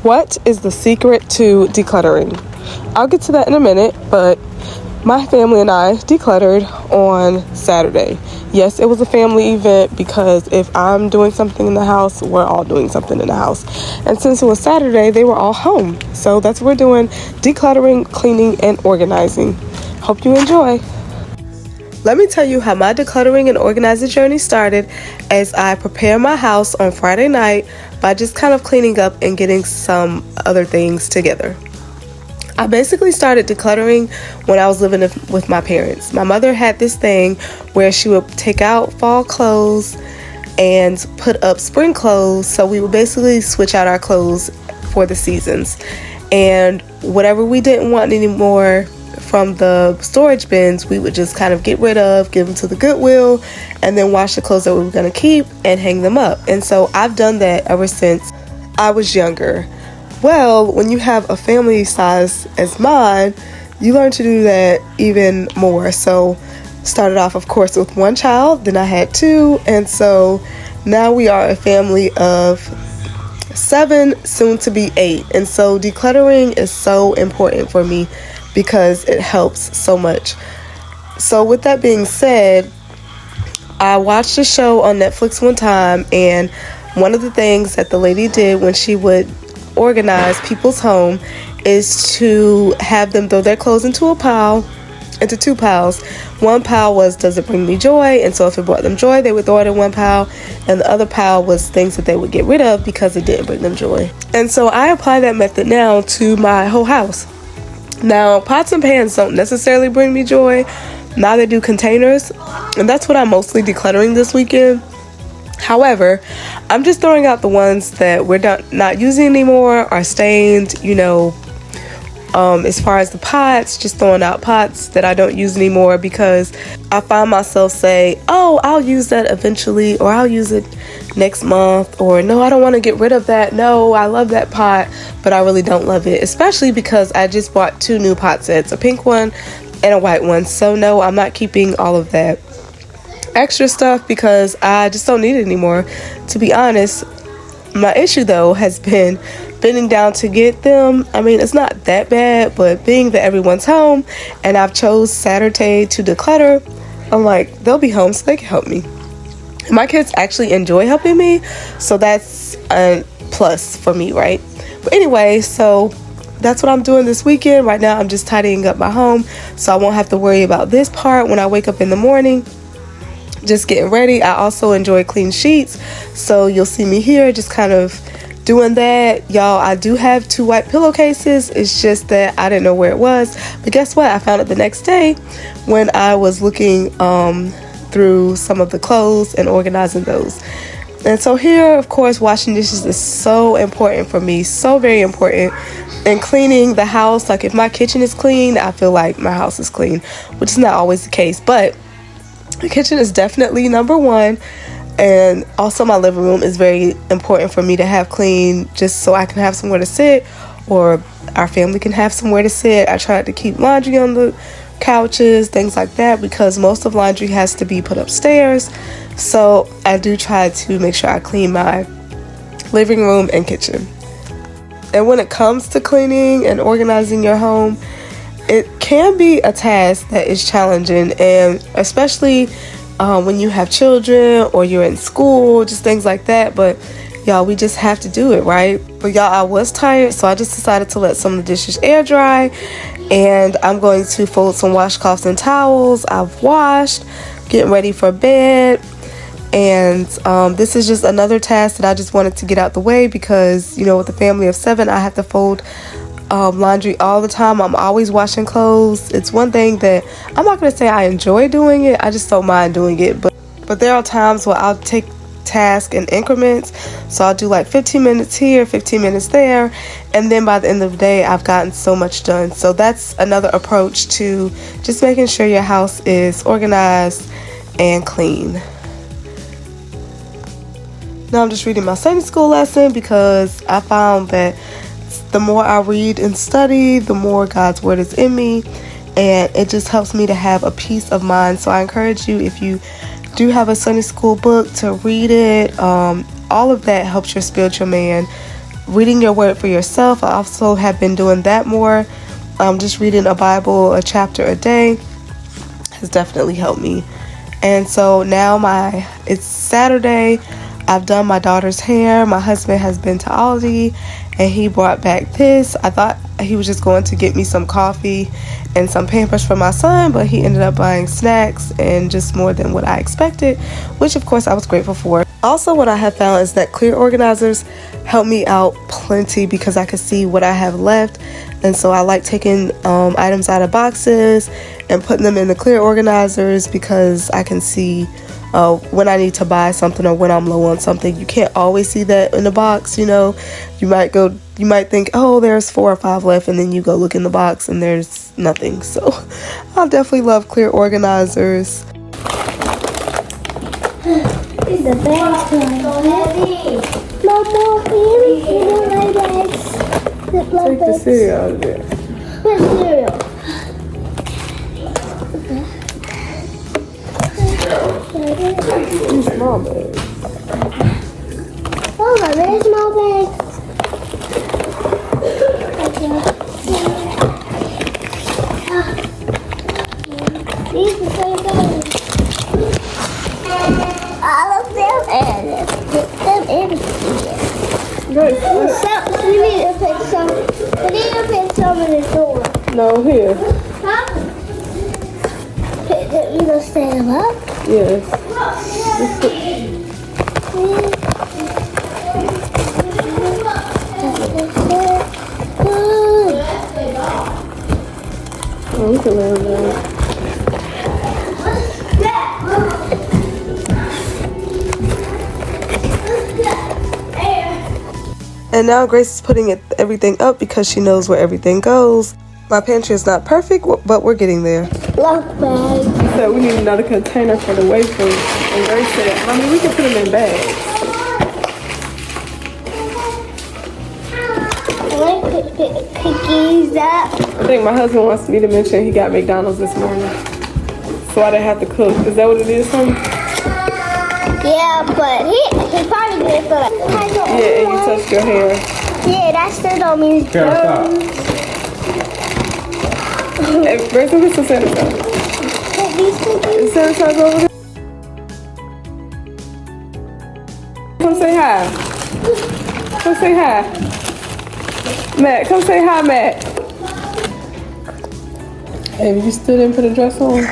What is the secret to decluttering? I'll get to that in a minute, but my family and I decluttered on Saturday. Yes, it was a family event because if I'm doing something in the house, we're all doing something in the house. And since it was Saturday, they were all home. So that's what we're doing, decluttering, cleaning, and organizing. Hope you enjoy. Let me tell you how my decluttering and organizing journey started as I prepared my house on Friday night by just kind of cleaning up and getting some other things together. I basically started decluttering when I was living with my parents. My mother had this thing where she would take out fall clothes and put up spring clothes, so we would basically switch out our clothes for the seasons. And whatever we didn't want anymore from the storage bins, we would just kind of get rid of, give them to the Goodwill, and then wash the clothes that we were going to keep and hang them up. And so I've done that ever since I was younger. Well, when you have a family size as mine, you learn to do that even more. So started off, of course, with one child, then I had two, and so now we are a family of 7, soon to be 8. And so decluttering is so important for me because it helps so much. So with that being said, I watched a show on Netflix one time, and one of the things that the lady did when she would organize people's home is to have them throw their clothes into two piles. One pile was, does it bring me joy? And so if it brought them joy, they would throw it in one pile, and the other pile was things that they would get rid of because it didn't bring them joy. And so I apply that method now to my whole house. Now, pots and pans don't necessarily bring me joy. Neither do containers, and that's what I'm mostly decluttering this weekend. However, I'm just throwing out the ones that we're not using anymore, are stained, as far as the pots, just throwing out pots that I don't use anymore because I find myself say, oh, I'll use that eventually, or I'll use it next month, or no, I don't want to get rid of that. No, I love that pot, but I really don't love it, especially because I just bought 2 new pot sets, a pink one and a white one. So no, I'm not keeping all of that extra stuff because I just don't need it anymore. To be honest, my issue though has been bending down to get them. I mean, it's not that bad, but being that everyone's home and I've chose Saturday to declutter, I'm like, they'll be home so they can help me. My kids actually enjoy helping me, so that's a plus for me, right? But anyway, so that's what I'm doing this weekend. Right now, I'm just tidying up my home, so I won't have to worry about this part when I wake up in the morning. Just getting ready. I also enjoy clean sheets, so you'll see me here just kind of doing that. Y'all, I do have 2 white pillowcases. It's just that I didn't know where it was, but guess what? I found it the next day when I was looking through some of the clothes and organizing those. And so here, of course, washing dishes is so important for me, so very important. And cleaning the house, like if my kitchen is clean, I feel like my house is clean, which is not always the case, but the kitchen is definitely number one. And also my living room is very important for me to have clean, just so I can have somewhere to sit, or our family can have somewhere to sit. I try to keep laundry on the couches, things like that, because most of laundry has to be put upstairs. So I do try to make sure I clean my living room and kitchen. And when it comes to cleaning and organizing your home, it can be a task that is challenging, and especially when you have children or you're in school, just things like that. But y'all, we just have to do it, right? But y'all, I was tired, so I just decided to let some of the dishes air dry, and I'm going to fold some washcloths and towels I've washed, getting ready for bed. And this is just another task that I just wanted to get out the way because, with a family of 7, I have to fold laundry all the time. I'm always washing clothes. It's one thing that I'm not going to say I enjoy doing it. I just don't mind doing it. But there are times where I'll take tasks in increments. So I'll do like 15 minutes here, 15 minutes there. And then by the end of the day, I've gotten so much done. So that's another approach to just making sure your house is organized and clean. Now I'm just reading my Sunday school lesson because I found that the more I read and study, the more God's word is in me, and it just helps me to have a peace of mind. So I encourage you, if you do have a Sunday school book, to read it. All of that helps your spiritual man reading your word for yourself. I also have been doing that more. Just reading a Bible, a chapter a day has definitely helped me. And so now it's Saturday. I've done my daughter's hair. My husband has been to Aldi and he brought back this. I thought he was just going to get me some coffee and some Pampers for my son, but he ended up buying snacks and just more than what I expected, which of course I was grateful for. Also, what I have found is that clear organizers help me out plenty because I can see what I have left. And so I like taking items out of boxes and putting them in the clear organizers because I can see when I need to buy something or when I'm low on something. You can't always see that in the box, you know. You might think, oh, there's 4 or 5 left, and then you go look in the box and there's nothing. So I definitely love clear organizers. It's the best one. No more bags. You know my bags. Take the cereal out of there. What cereal? These small bags. Oh, my very small bags. These are the same bags. All of them and put them in here. Good. We need to put some. We need to put some in the door. No, here. Huh? You gonna stand them up? Yes. Oh, we can lay them down. And now Grace is putting everything up because she knows where everything goes. My pantry is not perfect, but we're getting there. Lock bag. She said we need another container for the wafers. And Grace said, Mommy, we can put them in bags. I like to put cookies up. I think my husband wants me to mention he got McDonald's this morning. So I didn't have to cook. Is that what it is, honey? Yeah, but he probably did it for like. Yeah, and you touched your hair. Yeah, that still don't mean it's dirty. Hey, Grace, look at some sanitizer. These cookies? Is sanitizer over there? Come say hi. Come say hi. Matt, come say hi, Matt. Hey, you still didn't put a dress on?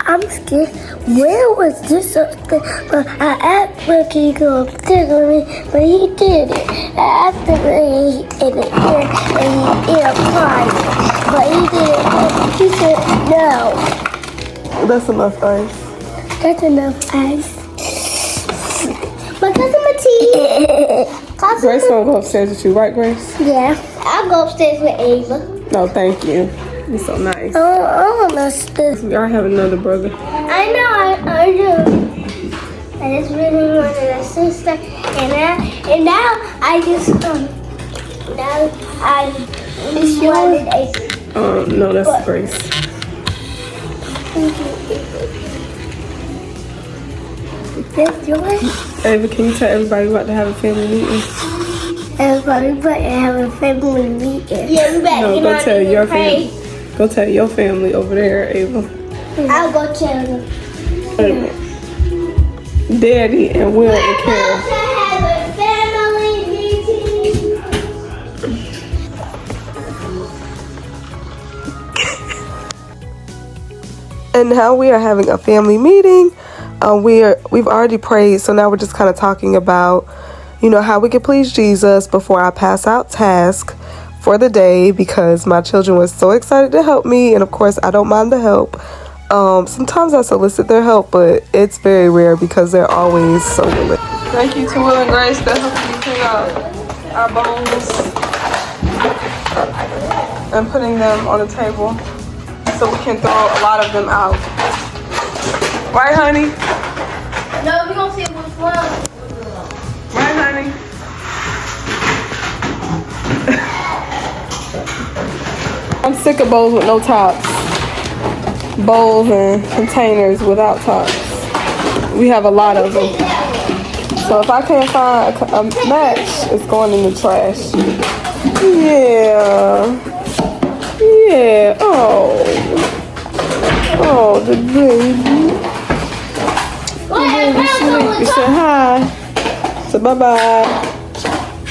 I'm scared. Where was this up there? But I asked him he go upstairs with me, but he did it. I asked him and he did it here and he applied it. But he did it and he said no. That's enough ice. That's enough ice. My cousin Matisse. Grace gonna go upstairs with you, right, Grace? Yeah. I'll go upstairs with Ava. No, thank you. You're so nice. I want upstairs. We are having another brother. I know, I do. I just really wanted a sister, and now I just now I just wanted a. No, that's Grace. That's yours. Ava, can you tell everybody we're about to have a family meeting? Everybody, but have a family meeting. Yeah, we better No, go tell your family. Go tell your family over there, Ava. I'll go tell them. Daddy and Will and Carol. Have a family meeting. And now we are having a family meeting. We've already prayed, so now we're just kind of talking about, you know, how we can please Jesus before I pass out task for the day, because my children were so excited to help me, and of course I don't mind the help. Sometimes I solicit their help, but it's very rare because they're always so willing. Thank you to Will and Grace that helped me clean up our bowls and putting them on the table so we can throw a lot of them out. Right, honey? No, we're gonna see which one. Right, honey? I'm sick of bowls with no tops. Bowls and containers without tops. We have a lot of them. So if I can't find a match, it's going in the trash. Yeah. Yeah. Oh, the baby. The baby sweet. You said hi. Say bye-bye.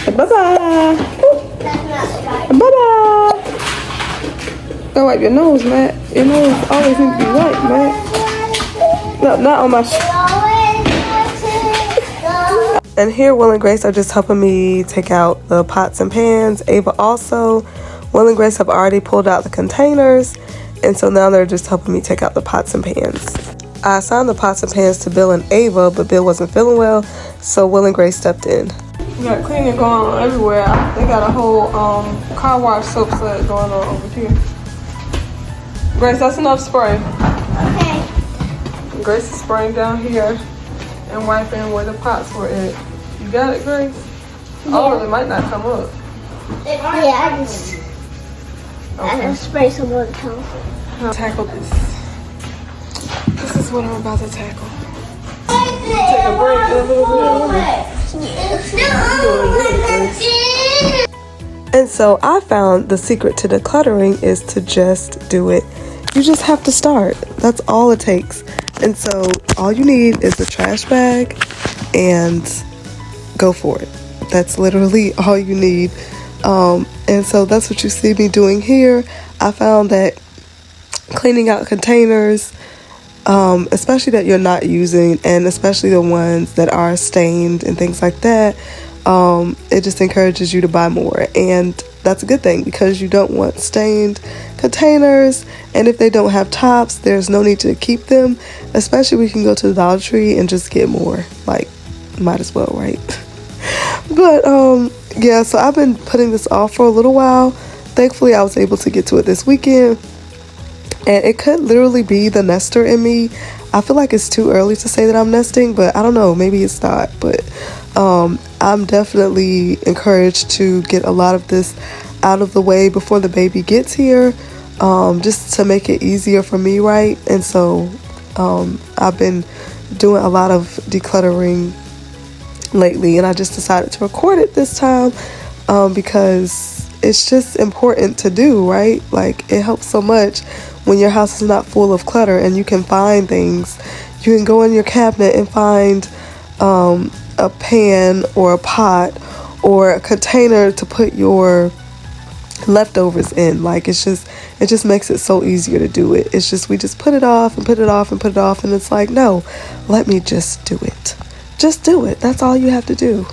Say bye-bye. Bye-bye. Go wipe your nose, Matt. Your nose always needs to be wiped, Matt. No, not on my And here, Will and Grace are just helping me take out the pots and pans. Ava also. Will and Grace have already pulled out the containers, and so now they're just helping me take out the pots and pans. I assigned the pots and pans to Bill and Ava, but Bill wasn't feeling well, so Will and Grace stepped in. We got cleaning going on everywhere. They got a whole car wash soap set going on over here. Grace, that's enough spray. Okay. Grace is spraying down here and wiping where the pots were at. You got it, Grace? Yeah. Oh, it might not come up. Yeah, I just spray some more time. I'll tackle this. This is what I'm about to tackle. Take a break in a little bit. And so I found the secret to decluttering is to just do it. You just have to start. That's all it takes. And so all you need is a trash bag and go for it. That's literally all you need. And so that's what you see me doing here. I found that cleaning out containers, especially that you're not using, and especially the ones that are stained and things like that, it just encourages you to buy more. And that's a good thing because you don't want stained containers, and if they don't have tops, there's no need to keep them, especially we can go to the Dollar Tree and just get more. Like, might as well, right? But yeah, so I've been putting this off for a little while. Thankfully I was able to get to it this weekend, and it could literally be the nester in me. I feel like it's too early to say that I'm nesting, but I don't know, maybe it's not. But I'm definitely encouraged to get a lot of this out of the way before the baby gets here, just to make it easier for me, right? And so I've been doing a lot of decluttering lately, and I just decided to record it this time because it's just important to do, right? Like, it helps so much when your house is not full of clutter and you can find things. You can go in your cabinet and find a pan or a pot or a container to put your leftovers in. Like, it just makes it so easier to do it. It's just, we just put it off and put it off and put it off, and it's like, no, let me just do it. Just do it. That's all you have to do.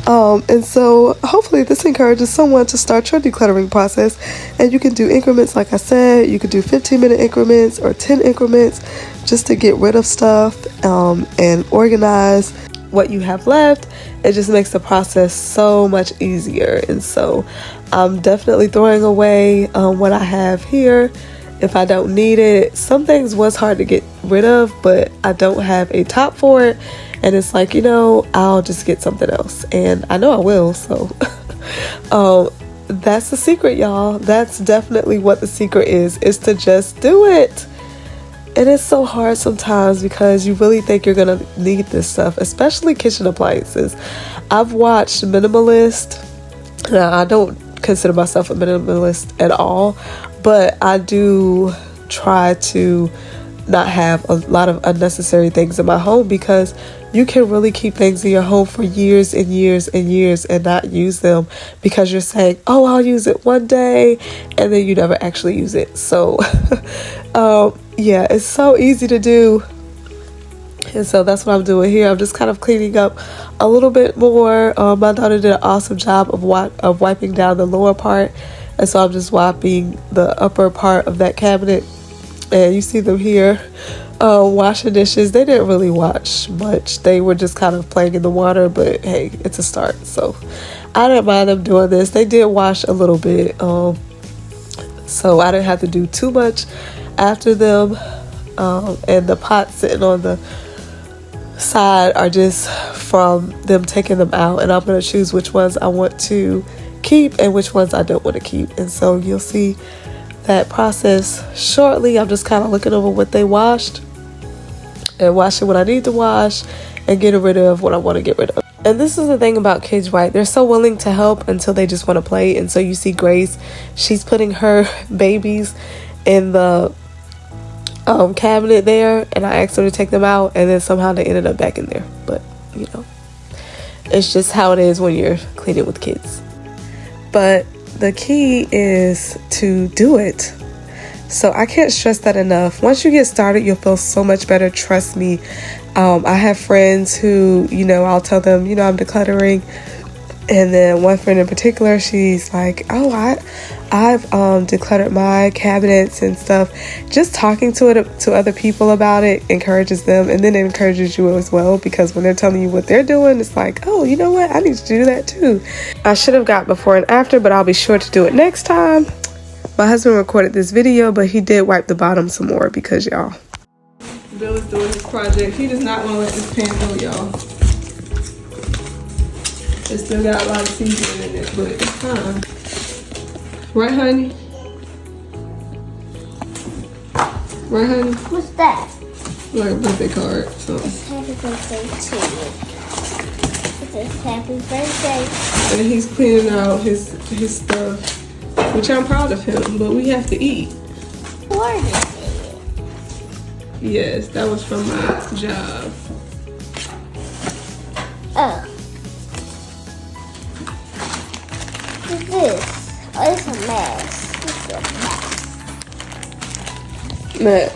And so hopefully this encourages someone to start your decluttering process, and you can do increments. Like I said, you could do 15-minute increments or 10 increments just to get rid of stuff and organize what you have left. It just makes the process so much easier. And so I'm definitely throwing away what I have here if I don't need it. Some things was hard to get rid of, but I don't have a top for it, and it's like, you know, I'll just get something else, and I know I will. So that's the secret, y'all. That's definitely what the secret is to just do it. And it's so hard sometimes because you really think you're gonna need this stuff, especially kitchen appliances. I've watched minimalists. Now, I don't consider myself a minimalist at all, but I do try to not have a lot of unnecessary things in my home, because you can really keep things in your home for years and years and years and not use them because you're saying, oh, I'll use it one day, and then you never actually use it. So yeah, it's so easy to do. And so that's what I'm doing here. I'm just kind of cleaning up a little bit more. My daughter did an awesome job of wiping down the lower part, and so I'm just wiping the upper part of that cabinet. And you see them here washing dishes. They didn't really wash much. They were just kind of playing in the water, but hey, it's a start. So I didn't mind them doing this. They did wash a little bit, so I didn't have to do too much after them. And the pots sitting on the side are just from them taking them out, and I'm going to choose which ones I want to keep and which ones I don't want to keep. And so you'll see that process shortly. I'm just kind of looking over what they washed and washing what I need to wash, and get rid of what I want to get rid of. And this is the thing about kids, right? They're so willing to help until they just want to play. And so you see Grace, she's putting her babies in the cabinet there, and I asked her to take them out, and then somehow they ended up back in there. But you know, it's just how it is when you're cleaning with kids. But the key is to do it. So I can't stress that enough. Once you get started, you'll feel so much better. Trust me. I have friends who, you know, I'll tell them, you know, I'm decluttering. And then one friend in particular, she's like, oh, I've decluttered my cabinets and stuff. Just talking to other people about it encourages them, and then it encourages you as well, because when they're telling you what they're doing, it's like, oh, you know what? I need to do that too. I should have got before and after, but I'll be sure to do it next time. My husband recorded this video, but he did wipe the bottom some more because y'all. Bill is doing his project. He does not want to let this pan go, y'all. It's still got a lot of seasoning in it, but it's fine. Right, honey? Right, honey? What's that? Like a birthday card. So. It's happy birthday to you. It says happy birthday. And he's cleaning out his stuff, which I'm proud of him, but we have to eat. What is it? Yes, that was from my job. Oh. What's this? Oh, it's a mess. It's a mess. Matt.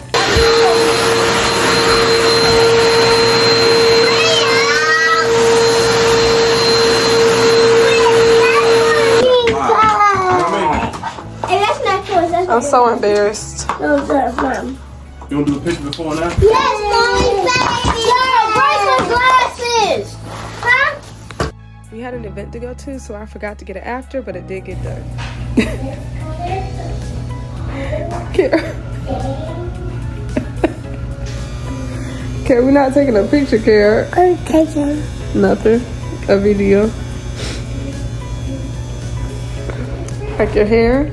Hey, that's not yours. That's I'm so embarrassed. no, that's Mom. You want to do a picture before and after? Yes, Mommy, baby! Girl, where's my glasses? Huh? We had an event to go to, so I forgot to get it after, but it did get done. Kara. Kara, we're not taking a picture, Kara. I'm taking. Nothing. A video. Like your hair?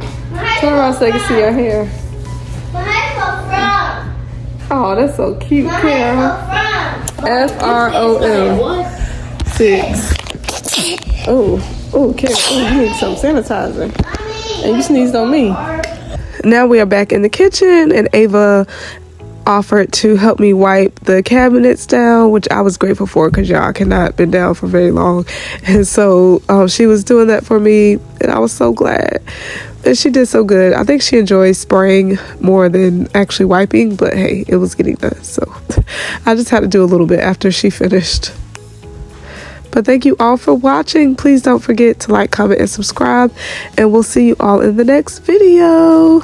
Turn around so I can see your hair. Where from? Oh, that's so cute, Kara. FROM 6. Oh, Kara, you need some sanitizer. And you sneezed on me. Now we are back in the kitchen, and Ava offered to help me wipe the cabinets down, which I was grateful for because y'all cannot been down for very long. And so she was doing that for me, and I was so glad. And she did so good. I think she enjoys spraying more than actually wiping, but hey, it was getting done. So I just had to do a little bit after she finished. But thank you all for watching. Please don't forget to like, comment, and subscribe. And we'll see you all in the next video.